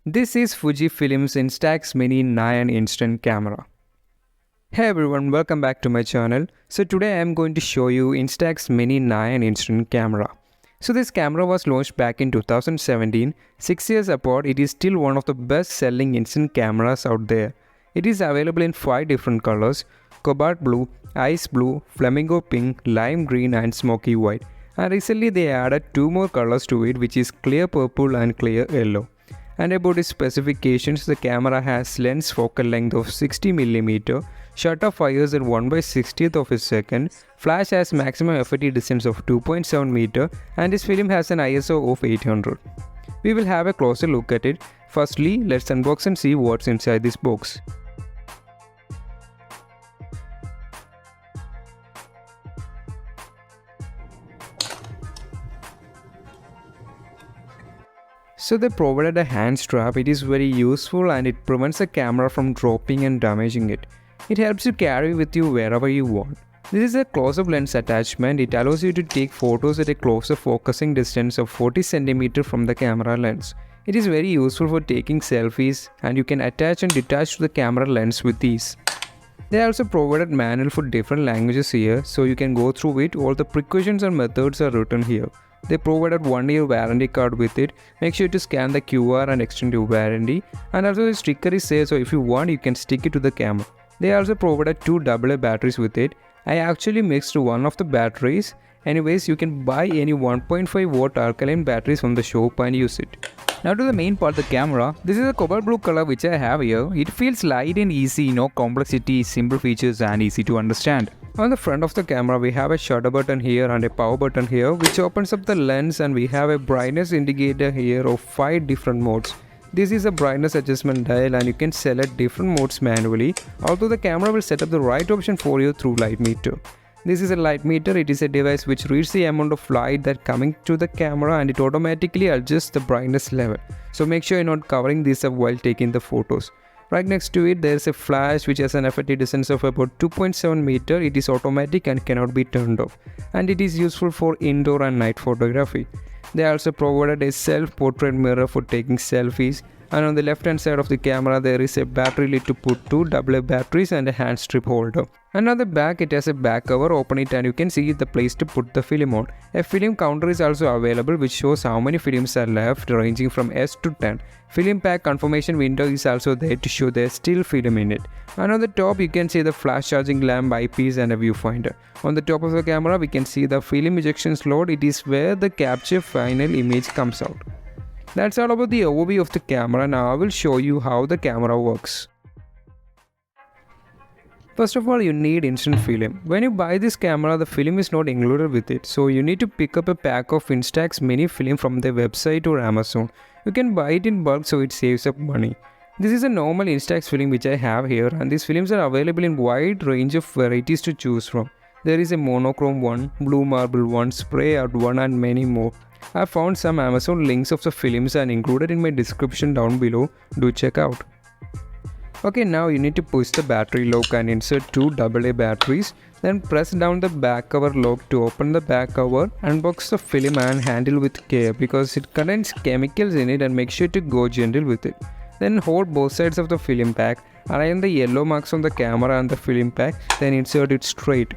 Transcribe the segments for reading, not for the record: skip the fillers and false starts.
This is Fujifilm's Instax Mini 9 instant camera. Hey everyone, welcome back to my channel. So today I am going to show you Instax Mini 9 instant camera. So this camera was launched back in 2017. 6 years apart, it is still one of the best selling instant cameras out there. It is available in 5 different colors: cobalt blue, ice blue, flamingo pink, lime green and smoky white. And recently they added 2 more colors to it, which is clear purple and clear yellow. And about its specifications, the camera has lens focal length of 60mm, shutter fires at 1/60th of a second, flash has maximum FOV distance of 2.7 meter, and this film has an ISO of 800. We will have a closer look at it. Firstly, let's unbox and see what's inside this box. So they provided a hand strap. It is very useful and it prevents the camera from dropping and damaging it. It helps you carry with you wherever you want. This is a close-up lens attachment. It allows you to take photos at a closer focusing distance of 40 cm from the camera lens. It is very useful for taking selfies and you can attach and detach to the camera lens with ease. They also provided manual for different languages here, so you can go through it. All the precautions and methods are written here. They provided 1-year warranty card with it. Make sure to scan the QR and extend your warranty. And also the sticker is there, so if you want you can stick it to the camera. They also provided 2 AA batteries with it. I actually mixed one of the batteries. Anyways, you can buy any 1.5 watt alkaline batteries from the shop and use it. Now to the main part, the camera. This is a cobalt blue color which I have here. It feels light and easy, no complexity, simple features and easy to understand. On the front of the camera we have a shutter button here and a power button here which opens up the lens, and we have a brightness indicator here of 5 different modes. This is a brightness adjustment dial and you can select different modes manually, although the camera will set up the right option for you through light meter. This is a light meter. It is a device which reads the amount of light that coming to the camera and it automatically adjusts the brightness level. So make sure you're not covering this up while taking the photos. Right next to it there is a flash which has an FOV distance of about 2.7 meter. It is automatic and cannot be turned off, and it is useful for indoor and night photography. They also provided a self-portrait mirror for taking selfies, and on the left hand side of the camera there is a battery lid to put 2 AA batteries and a hand strip holder. And on the back it has a back cover. Open it and you can see the place to put the film on. A film counter is also available which shows how many films are left, ranging from S to 10. Film pack confirmation window is also there to show there's still film in it. And on the top you can see the flash charging lamp, eyepiece and a viewfinder. On the top of the camera we can see the film ejection slot. It is where the capture final image comes out. That's all about the overview of the camera. Now I will show you how the camera works. First of all, you need instant film. When you buy this camera, the film is not included with it, so you need to pick up a pack of Instax Mini film from their website or Amazon. You can buy it in bulk, so it saves up money. This is a normal Instax film which I have here, and these films are available in wide range of varieties to choose from. There is a monochrome one, blue marble one, spray art one and many more. I found some Amazon links of the films and included in my description down below. Do check out. Okay, now you need to push the battery lock and insert 2 AA batteries. Then press down the back cover lock to open the back cover. Unbox the film and handle with care because it contains chemicals in it, and make sure to go gentle with it. Then hold both sides of the film pack. Align the yellow marks on the camera and the film pack. Then insert it straight.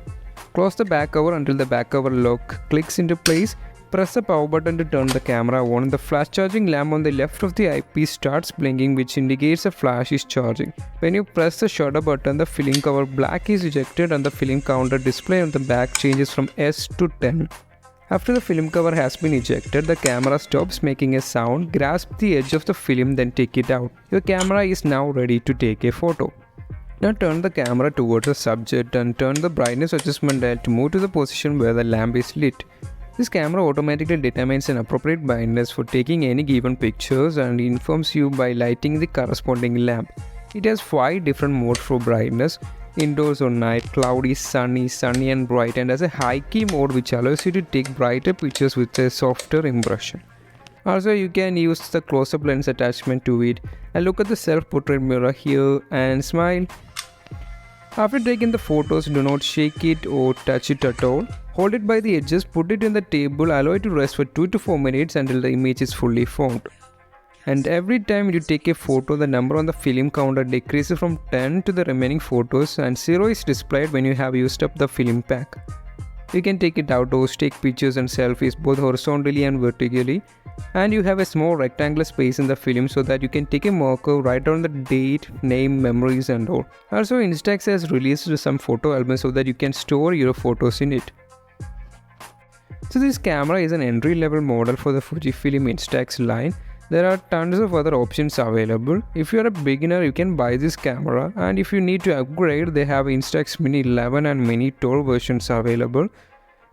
Close the back cover until the back cover lock clicks into place. Press the power button to turn the camera on. The flash charging lamp on the left of the eyepiece starts blinking, which indicates the flash is charging. When you press the shutter button, the film cover black is ejected and the film counter display on the back changes from S to 10. After the film cover has been ejected, the camera stops making a sound. Grasp the edge of the film, then take it out. Your camera is now ready to take a photo. Now turn the camera towards the subject and turn the brightness adjustment dial to move to the position where the lamp is lit. This camera automatically determines an appropriate brightness for taking any given pictures and informs you by lighting the corresponding lamp. It has 5 different modes for brightness: indoors or night, cloudy, sunny and bright, and has a high key mode which allows you to take brighter pictures with a softer impression. Also, you can use the close-up lens attachment to it, and look at the self-portrait mirror here and smile. After taking the photos, do not shake it or touch it at all. Hold it by the edges, put it in the table, allow it to rest for 2 to 4 minutes until the image is fully formed. And every time you take a photo, the number on the film counter decreases from 10 to the remaining photos, and 0 is displayed when you have used up the film pack. You can take it outdoors, take pictures and selfies both horizontally and vertically, and you have a small rectangular space in the film so that you can take a marker, write down the date, name, memories and all. Also, Instax has released some photo albums so that you can store your photos in it. So this camera is an entry-level model for the Fujifilm Instax line. There are tons of other options available. If you are a beginner, you can buy this camera, and if you need to upgrade, they have Instax Mini 11 and Mini 12 versions available.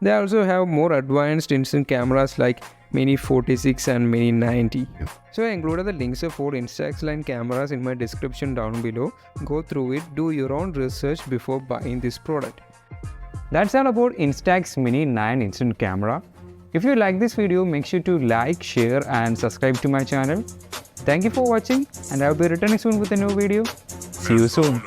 They also have more advanced instant cameras like Mini 46 and Mini 90. So I included the links of 4 Instax line cameras in my description down below. Go through it, do your own research before buying this product. That's all about Instax Mini 9 instant camera. If you like this video, make sure to like, share and subscribe to my channel. Thank you for watching, and I'll be returning soon with a new video. See you soon.